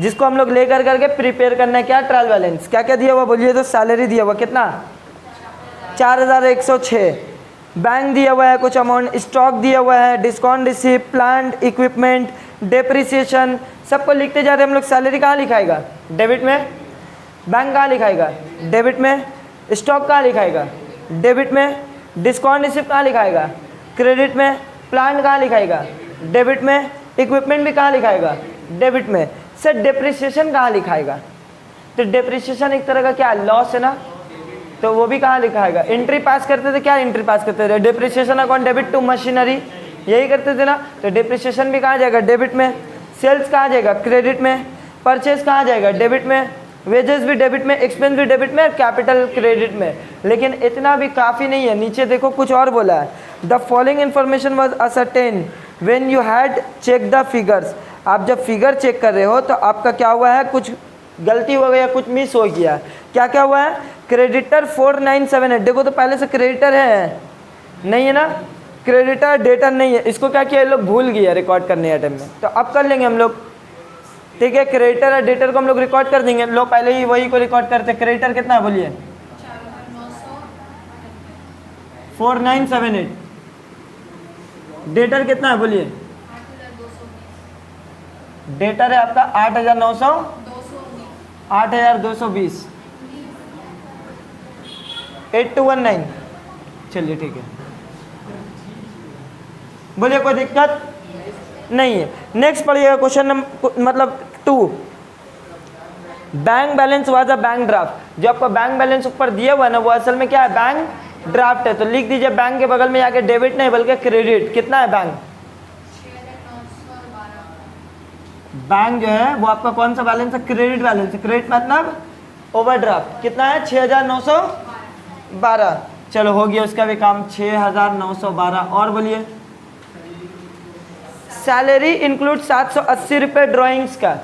जिसको हम लोग लेकर करके प्रिपेयर करना है। क्या ट्रायल बैलेंस? क्या क्या दिया हुआ बोलिए? तो सैलरी दिया हुआ कितना? 4,106। बैंक दिया हुआ है कुछ अमाउंट, स्टॉक दिया हुआ है, discount receipt, plant equipment, depreciation, सबको लिखते जा रहे हैं हम लोग। सैलरी कहाँ लिखाएगा? डेबिट में। बैंक कहाँ लिखाएगा? डेबिट में। स्टॉक कहाँ लिखाएगा? डेबिट में। डिस्काउंट रिसीप कहाँ लिखाएगा? क्रेडिट में। प्लांट कहाँ लिखाएगा? डेबिट में। इक्विपमेंट भी कहाँ लिखाएगा? डेबिट में। सर डेप्रिसिएशन कहाँ लिखाएगा? तो डेप्रिसिएशन एक तरह का क्या लॉस है ना, तो वो भी कहाँ लिखाएगा? एंट्री पास करते थे, क्या एंट्री पास करते थे? Depreciation account debit to machinery, यही करते थे ना। तो डेप्रिसिएशन भी कहाँ जाएगा? डेबिट में। सेल्स कहाँ जाएगा? क्रेडिट में। परचेज कहाँ जाएगा? डेबिट में। वेजेस भी डेबिट में, एक्सपेंस भी डेबिट में, कैपिटल क्रेडिट में। लेकिन इतना भी काफ़ी नहीं है, नीचे देखो कुछ और बोला है। The following information was ascertained when you had check the figures, आप जब फिगर चेक कर रहे हो तो आपका क्या हुआ है, कुछ गलती हो गई या कुछ मिस हो गया। क्या क्या हुआ है, क्रेडिटर 4978, देखो तो पहले से क्रेडिटर है नहीं है ना, क्रेडिटर डेटर नहीं है, इसको क्या किया ये लोग भूल गया रिकॉर्ड करने के टाइम में, तो अब कर लेंगे हम लोग। ठीक है, क्रेडिटर और डेटर को हम लोग रिकॉर्ड कर देंगे, लोग पहले ही वही को रिकॉर्ड करते। क्रेडिटर कितना है बोलिए, 4978, डेटर कितना है बोलिए, डेटर है आपका 8220, 8219, चलिए ठीक है, बोलिए कोई दिक्कत नहीं है। नेक्स्ट पढ़िएगा क्वेश्चन नंबर मतलब 2, bank balance was a bank draft, जो आपका बैंक बैलेंस ऊपर दिया हुआ है ना वो असल में क्या है, बैंक ड्राफ्ट है, तो लिख दीजिए बैंक के बगल में जाके डेबिट नहीं बल्कि क्रेडिट। कितना है बैंक, बैंक जो है वो आपका कौन सा बैलेंस है, क्रेडिट बैलेंस है, क्रेडिट मतलब ओवरड्राफ्ट। कितना है, 6912, चलो हो गया उसका भी काम, 6912। और बोलिए, सैलरी इंक्लूड 780 रुपये ड्राइंग्स का,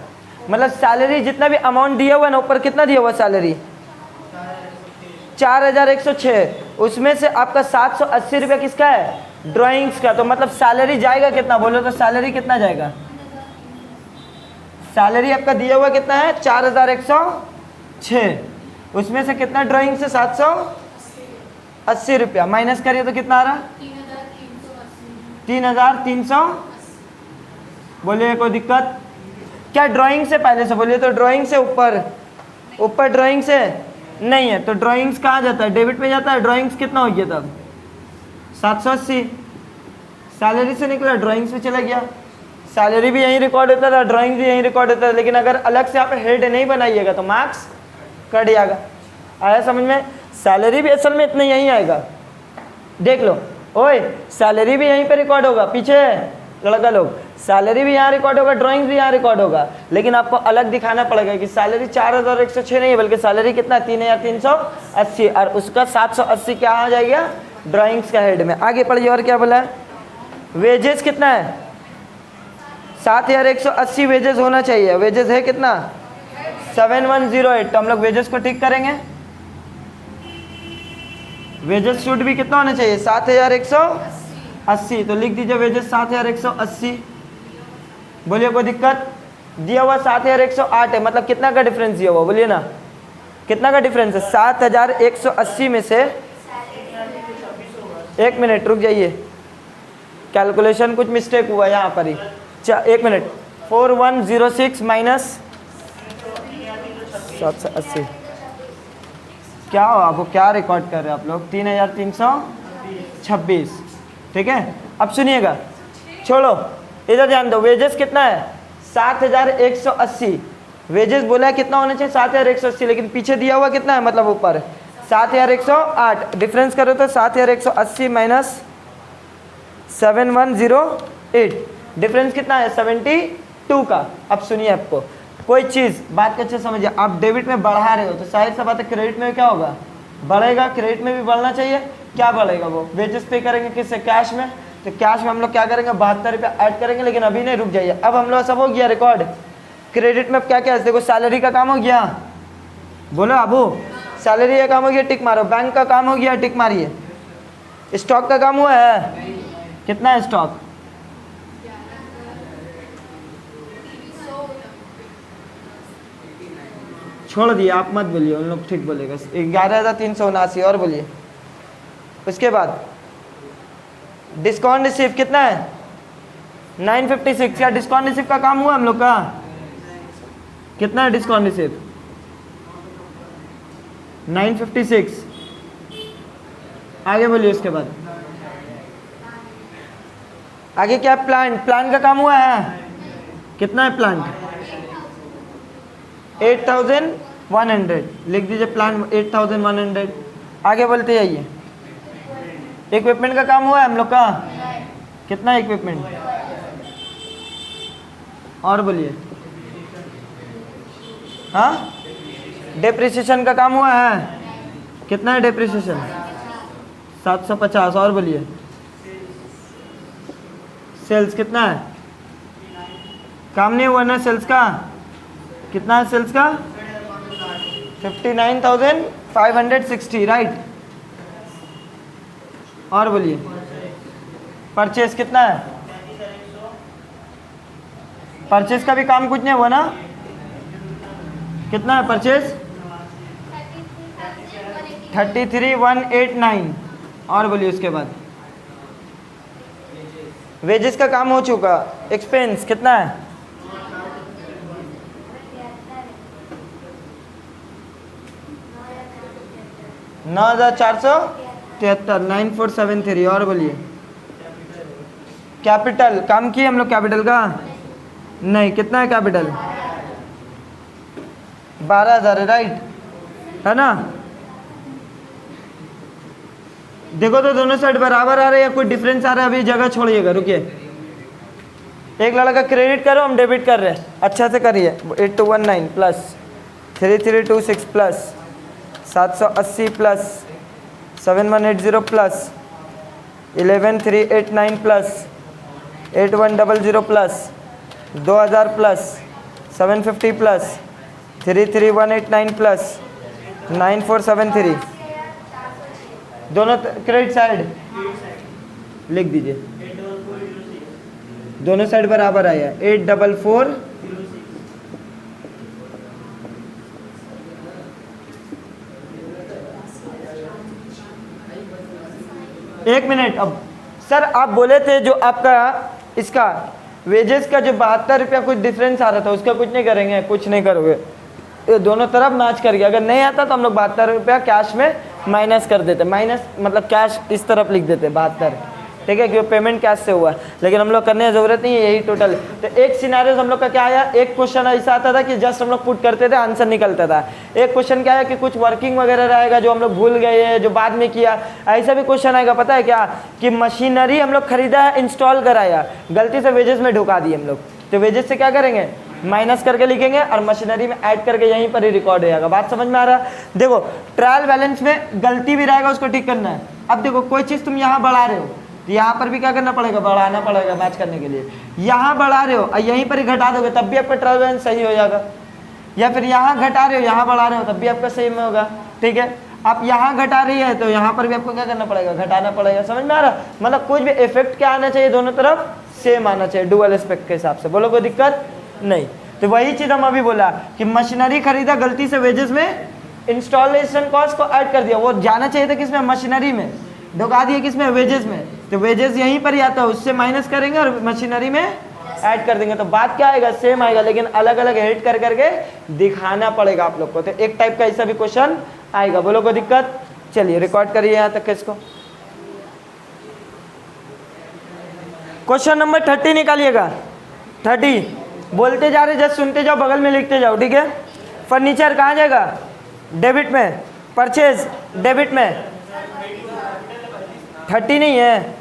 मतलब सैलरी जितना भी अमाउंट दिया हुआ है ना ऊपर, कितना दिया हुआ सैलरी 4106, उसमें से आपका 780 रुपये किसका है, ड्राइंग्स का, तो मतलब सैलरी जाएगा कितना, बोलो तो सैलरी कितना जाएगा, सैलरी आपका दिया हुआ कितना है 4106, उसमें से कितना ड्राइंग से 780 रुपया माइनस करिए तो कितना आ रहा, 3300। बोलिए कोई दिक्कत, क्या ड्राइंग से पहले से बोलिए, तो ड्राइंग से ऊपर ड्राइंग से नहीं है, तो ड्राइंग्स कहाँ जाता है, डेबिट में जाता है, ड्राइंग्स कितना हो गया तब 780, सैलरी से निकला ड्राइंग्स में चला गया, सैलरी भी यहीं रिकॉर्ड होता था, ड्राइंग भी यहीं रिकॉर्ड होता था, लेकिन अगर अलग से आप हेड नहीं बनाइएगा तो मार्क्स कट जाएगा। आया समझ में, सैलरी भी असल में इतना यहीं आएगा, देख लो, ओए सैलरी भी यहीं पे रिकॉर्ड होगा, पीछे लड़का लोग, सैलरी भी यहाँ रिकॉर्ड होगा, ड्राइंग भी यहाँ रिकॉर्ड होगा, लेकिन आपको अलग दिखाना पड़ेगा कि सैलरी 4106 नहीं है बल्कि सैलरी कितना 3380, और उसका 780 क्या आ जाएगा, ड्राइंग्स का हेड में। आगे पढ़िए, और क्या बोला है, वेजेस कितना है 7180 वेजेस होना चाहिए, वेजेस है कितना 7108, तो हम लोग वेजेस को ठीक करेंगे, वेजेस शुड भी कितना होना चाहिए 7180, तो लिख दीजिए वेजेस 7180। बोलिए कोई दिक्कत, दिया हुआ 7108 है, मतलब कितना का डिफरेंस दिया हुआ, बोलिए ना कितना का डिफरेंस है, 7180 में से, एक मिनट रुक जाइए, कैलकुलेशन कुछ मिस्टेक हुआ यहाँ पर ही, एक मिनट, 4106 माइनस 780, क्या हो आपको, क्या रिकॉर्ड कर रहे हैं आप लोग, 3326, ठीक है। अब सुनिएगा, छोड़ो इधर ध्यान दो, वेजेस कितना है 7180, वेजेस बोला है कितना होना चाहिए 7180, लेकिन पीछे दिया हुआ कितना है, मतलब ऊपर 7108, डिफरेंस करो तो 7180 माइनस 7108, डिफरेंस कितना है 72 का। अब सुनिए, आपको कोई चीज़ बात को अच्छे समझिए, आप डेबिट में बढ़ा रहे हो तो शायद सा बात है क्रेडिट में क्या होगा, बढ़ेगा, क्रेडिट में भी बढ़ना चाहिए, क्या बढ़ेगा, वो वेजेस पे करेंगे किससे, कैश में, तो कैश में हम लोग क्या करेंगे 72 रुपये ऐड करेंगे, लेकिन अभी नहीं, रुक जाइए, अब हम लोग सब हो गया रिकॉर्ड, क्रेडिट में क्या क्या है, देखो सैलरी का काम हो गया, बोलो अबू सैलरी का काम हो गया, टिक मारो, बैंक का काम हो गया, टिक मारिए, स्टॉक का काम हुआ है, कितना है स्टॉक, छोड़ दिए, आप मत बोलिए, उन लोग ठीक बोलेगा, 11,379, और बोलिए। उसके बाद डिस्काउंट रिसीव कितना है 956, क्या डिस्काउंट रिसीव का काम हुआ हम लोग का, कितना है डिस्काउंट रिसीव 956, आगे बोलिए। उसके बाद आगे क्या, प्लांट का काम हुआ है, कितना है प्लांट 8100, लिख दीजिए प्लांट 8100, आगे बोलते जाइए। इक्विपमेंट का काम हुआ है हम लोग का, कितना है इक्विपमेंट, और बोलिए, हाँ डेप्रिसिएशन का काम हुआ है, कितना है डेप्रिसिएशन 750, और बोलिए सेल्स कितना है, काम नहीं हुआ ना सेल्स का, कितना है सेल्स का 59,560 राइट। और बोलिए परचेस कितना है, परचेस का भी काम कुछ नहीं हुआ ना, कितना है परचेस 33,189। और बोलिए उसके बाद वेजेस का काम हो चुका, एक्सपेंस कितना है 9,473 9,473। और बोलिए कैपिटल काम किए हम लोग, कैपिटल का नहीं, कितना है कैपिटल 12,000 है राइट, है ना। देखो तो दोनों साइड बराबर आ रहे हैं या कोई डिफरेंस आ रहा है, अभी जगह छोड़िएगा, रुकिए। एक लड़का क्रेडिट करो, हम डेबिट कर रहे हैं, अच्छा से करिए। 8219 plus 3326 plus 780 plus 7180 plus 11389 plus 8100 plus 2000 plus 750 plus 33189 plus 9473। दोनों क्रेडिट साइड लिख दीजिए, दोनों साइड बराबर आया 844। एक मिनट, अब सर आप बोले थे जो आपका इसका वेजेस का जो 72 रुपया कुछ डिफरेंस आ रहा था, उसका कुछ नहीं करेंगे, कुछ नहीं करोगे, ये दोनों तरफ मैच करके अगर नहीं आता तो हम लोग 72 रुपया कैश में माइनस कर देते, माइनस मतलब कैश इस तरफ लिख देते 72, ठीक है, क्योंकि पेमेंट कैश से हुआ, लेकिन हम लोग करने की ज़रूरत नहीं है, यही टोटल। तो एक सिनेरियो हम लोग का क्या आया, एक क्वेश्चन ऐसा आता था कि जस्ट हम लोग पुट करते थे, आंसर निकलता था। एक क्वेश्चन क्या है कि कुछ वर्किंग वगैरह रहेगा जो हम लोग भूल गए हैं, जो बाद में किया, ऐसा भी क्वेश्चन आएगा। पता है क्या कि मशीनरी हम लोग खरीदा है, इंस्टॉल कराया, गलती से वेजेस में ढुका दिए हम लोग, तो वेजेस से क्या करेंगे, माइनस करके लिखेंगे और मशीनरी में ऐड करके यहीं पर ही रिकॉर्ड हो जाएगा। बात समझ में आ रहा है। देखो ट्रायल बैलेंस में गलती भी रहेगा, उसको ठीक करना है। अब देखो कोई चीज़ तुम यहाँ बढ़ा रहे हो तो यहाँ पर भी क्या करना पड़ेगा, बढ़ाना पड़ेगा मैच करने के लिए। यहाँ बढ़ा रहे हो और यहीं पर ही घटा दोगे तब भी आपका ट्रायल बैलेंस सही हो जाएगा, या फिर यहाँ घटा रहे हो यहाँ बढ़ा रहे हो तब भी आपका सही में होगा, ठीक है। आप यहाँ घटा रही है तो यहाँ पर भी आपको क्या करना पड़ेगा, घटाना पड़ेगा। समझ में आ रहा, मतलब कुछ भी इफेक्ट क्या आना चाहिए, दोनों तरफ सेम आना चाहिए, डुअल एस्पेक्ट के हिसाब से। बोलो कोई दिक्कत नहीं। तो वही चीज़ हम अभी बोला कि मशीनरी खरीदा, गलती से वेजेस में इंस्टॉलेशन कॉस्ट को ऐड कर दिया, वो जाना चाहिए था किसमें, मशीनरी में, ढुका दिया किसमें, वेजेस में, तो वेजेस यहीं पर ही आता है, उससे माइनस करेंगे और मशीनरी में ऐड कर देंगे, तो बात क्या आएगा, सेम आएगा, लेकिन अलग अलग हेड कर करके दिखाना पड़ेगा आप लोग को। तो एक टाइप का ऐसा भी क्वेश्चन आएगा। बोलो कोई दिक्कत। चलिए रिकॉर्ड करिए यहाँ तक इसको। Question number 30 निकालिएगा। 30 बोलते जा रहे, जस्ट सुनते जाओ, बगल में लिखते जाओ, ठीक है। फर्नीचर कहाँ जाएगा, डेबिट में, परचेज डेबिट में। 30 नहीं है,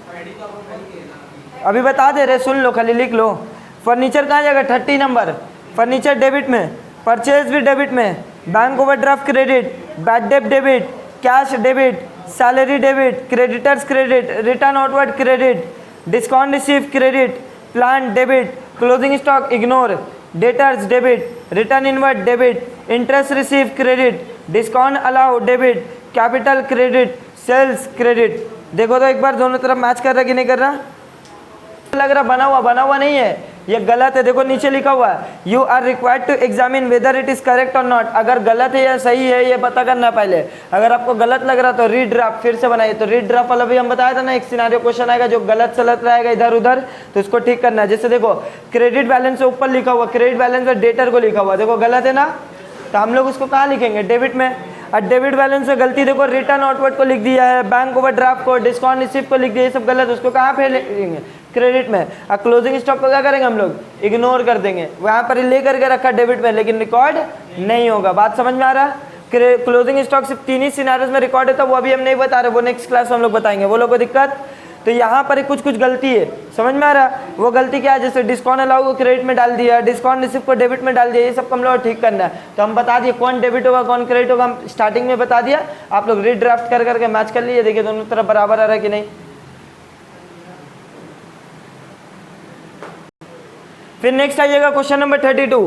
अभी बता दे रहे, सुन लो, खाली लिख लो। फर्नीचर कहाँ जाएगा, 30 नंबर, फर्नीचर डेबिट में, परचेज भी डेबिट में, bank overdraft credit, bad debt debit, cash debit, salary debit, creditors credit, return outward credit, discount receive credit, plan debit, closing stock ignore, debtors debit, return inward debit, interest receive credit, discount allow debit, capital credit, sales credit. देखो तो एक बार दोनों तरफ match कर रहा कि नहीं कर रहा, लग रहा बना हुआ नहीं है, ये गलत है। देखो नीचे लिखा हुआ है, you are required to examine whether it is correct और नॉट। अगर गलत है या सही है ये पता करना पहले। अगर आपको गलत लग रहा तो रीड्राफ्ट फिर से बनाइए। तो रीड्राफ्ट वाला भी हम बताया था ना, एक सिनेरियो क्वेश्चन आएगा जो गलत सलत रहेगा इधर उधर, तो उसको ठीक करना है। जैसे देखो क्रेडिट बैलेंस से ऊपर लिखा हुआ, क्रेडिट बैलेंस में डेटर को लिखा हुआ, देखो गलत है ना, तो हम लोग उसको कहाँ लिखेंगे, डेबिट में। और डेबिट बैलेंस में गलती देखो, रिटर्न आउटवर्ड को लिख दिया है, बैंक ओवरड्राफ्ट को, डिस्काउंट रिसीव को लिख दिया, ये सब गलत, उसको कहाँ पे लिखेंगे, क्रेडिट में। और क्लोजिंग स्टॉक को क्या करेंगे हम लोग, इग्नोर कर देंगे, वहाँ पर ले करके रखा डेबिट में, लेकिन रिकॉर्ड नहीं होगा। बात समझ में आ रहा। क्लोजिंग स्टॉक सिर्फ 3 ही सिनेरियोज में रिकॉर्ड है, तो वो अभी हम नहीं बता रहे, वो नेक्स्ट क्लास में हम लोग बताएंगे। वो लोग को दिक्कत। तो यहाँ पर कुछ गलती है, समझ में आ रहा। वो गलती क्या है, जैसे डिस्काउंट अलाउ को क्रेडिट में डाल दिया, डिस्काउंट रिसीव को डेबिट में डाल दिया, ये सब हम लोग ठीक करना है। तो हम बता दिए कौन डेबिट होगा कौन क्रेडिट होगा, हम स्टार्टिंग में बता दिया। आप लोग रीड्राफ्ट कर करके मैच कर लीजिए, देखिए दोनों तरफ बराबर आ रहा है कि नहीं। फिर नेक्स्ट आइएगा क्वेश्चन नंबर 32।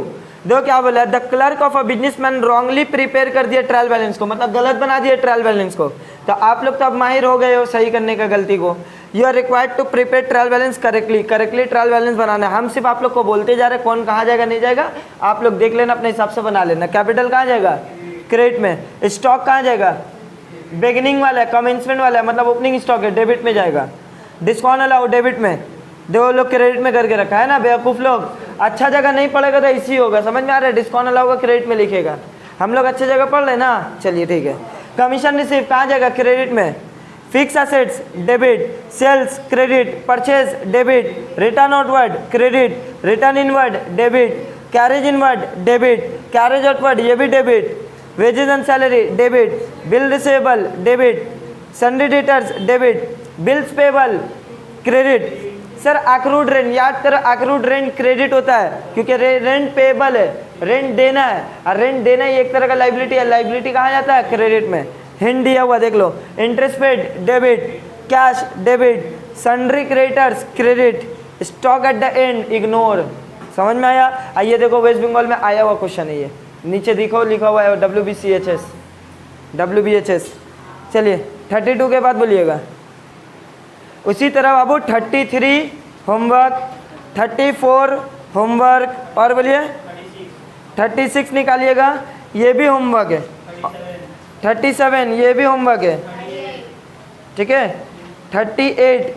देखो क्या बोला, the clerk of a businessman wrongly prepare कर दिया ट्रायल बैलेंस को, मतलब गलत बना दिया ट्रायल बैलेंस को। तो आप लोग तो अब माहिर हो गए हो सही करने का गलती को। You are required to prepare trial balance correctly trial balance बनाना है। हम सिर्फ आप लोग को बोलते जा रहे हैं कौन कहाँ जाएगा नहीं जाएगा, आप लोग देख लेना अपने हिसाब से बना लेना। कैपिटल कहाँ जाएगा, क्रेडिट में। स्टॉक कहाँ जाएगा, बिगिनिंग वाला है, कमेंसमेंट वाला है, मतलब ओपनिंग स्टॉक है, डेबिट में जाएगा। डिस्काउंट अलाउ डेबिट में, दो लोग क्रेडिट में करके रखा है ना बेवकूफ़ लोग। अच्छा जगह नहीं पढ़ेगा तो इसी होगा, समझ में आ रहा है। डिस्काउंट अलाउ का क्रेडिट में लिखेगा, हम लोग अच्छी जगह पढ़ रहे ना, चलिए ठीक है। कमीशन रिसीव कहाँ जाएगा, क्रेडिट में। Fixed assets debit, sales credit, purchase debit, return outward credit, return inward debit, carriage inward debit, carriage outward ये भी debit, wages and salary debit, bill receivable debit, sundry debtors debit, bills payable credit. Sir accrued rent याद करो, accrued rent credit होता है क्योंकि rent payable है, rent देना है, और रेंट देना ही एक तरह का लाइबिलिटी है। लाइबिलिटी कहाँ जाता है, क्रेडिट में। हिंट दिया हुआ देख लो, interest paid debit, cash debit, sundry creditors credit, stock at the end ignore. समझ में आया। आइए देखो वेस्ट बंगाल में आया हुआ क्वेश्चन है ये, नीचे देखो लिखा हुआ है WBHS। चलिए 32 के बाद बोलिएगा। उसी तरह बाबू 33 होमवर्क, 34 होमवर्क, और बोलिए 36 निकालिएगा, ये भी होमवर्क है। 37 ये भी होमवर्क है, ठीक है। 38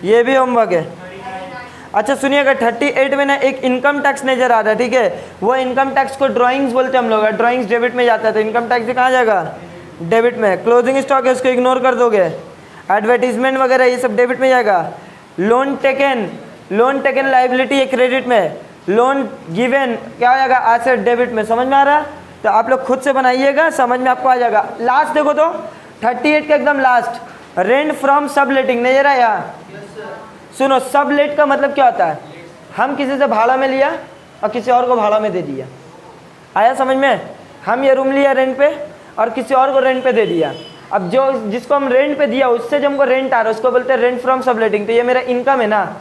ये भी होमवर्क है। अच्छा सुनिएगा 38 में ना एक इनकम टैक्स नजर आ रहा है, ठीक है। वो इनकम टैक्स को ड्राइंग्स बोलते हैं हम लोग, ड्राइंग्स डेबिट में जाता है तो इनकम टैक्स भी कहाँ जाएगा, डेबिट में। क्लोजिंग स्टॉक है उसको इग्नोर कर दोगे। एडवर्टीजमेंट वगैरह ये सब डेबिट में जाएगा। लोन टेकन लाइबिलिटी है क्रेडिट में। लोन गिवन क्या हो जाएगा, एसेट डेबिट में। समझ में आ रहा है, तो आप लोग खुद से बनाइएगा, समझ में आपको आ जाएगा। लास्ट देखो तो 38 का एकदम लास्ट, रेंट फ्रॉम सबलेटिंग नजर आया। सुनो, सबलेट का मतलब क्या होता है, हम किसी से भाड़ा में लिया और किसी और को भाड़ा में दे दिया। आया समझ में, हम ये रूम लिया रेंट पे और किसी और को रेंट पे दे दिया। अब जो जिसको हम रेंट पे दिया उससे जो हमको रेंट आ रहा है उसको बोलते हैं रेंट फ्रॉम सबलेटिंग। तो ये मेरा इनकम है ना,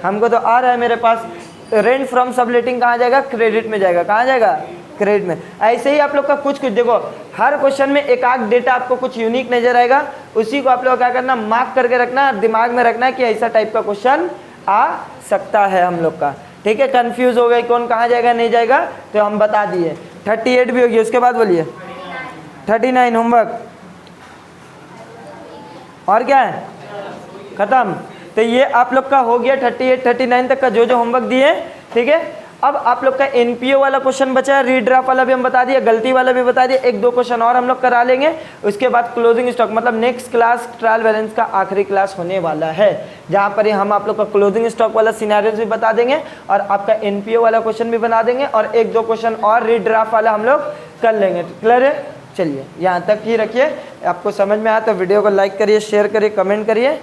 हमको तो आ रहा है मेरे पास। रेंट फ्रॉम सबलेटिंग कहाँ जाएगा, क्रेडिट में जाएगा। कहाँ जाएगा, क्रेडिट में। ऐसे ही आप लोग का कुछ देखो, हर क्वेश्चन में एक आध डेटा आपको कुछ यूनिक नजर आएगा, उसी को आप लोग क्या करना, मार्क करके रखना, दिमाग में रखना कि ऐसा टाइप का क्वेश्चन आ सकता है हम लोग का, ठीक है। कंफ्यूज हो गए कौन कहाँ जाएगा नहीं जाएगा, तो हम बता दिए। 38 भी होगी, उसके बाद बोलिए 39 होमवर्क, और क्या है, खत्म। तो ये आप लोग का हो गया 38 39 तक का जो होमवर्क दिए, ठीक है। अब आप लोग का एनपीओ वाला क्वेश्चन बचा है, रीड्राफ्ट वाला भी हम बता दिए, गलती वाला भी बता दिए, एक दो क्वेश्चन और हम लोग करा लेंगे। उसके बाद क्लोजिंग स्टॉक, मतलब नेक्स्ट क्लास ट्रायल बैलेंस का आखिरी क्लास होने वाला है, जहाँ पर हम आप लोग का क्लोजिंग स्टॉक वाला सिनेरियोज भी बता देंगे और आपका एनपीओ वाला क्वेश्चन भी बना देंगे, और एक दो क्वेश्चन और रीड्राफ्ट वाला हम लोग कर लेंगे। क्लियर है, चलिए यहाँ तक ही रखिए। आपको समझ में आया तो वीडियो को लाइक करिए, शेयर करिए, कमेंट करिए।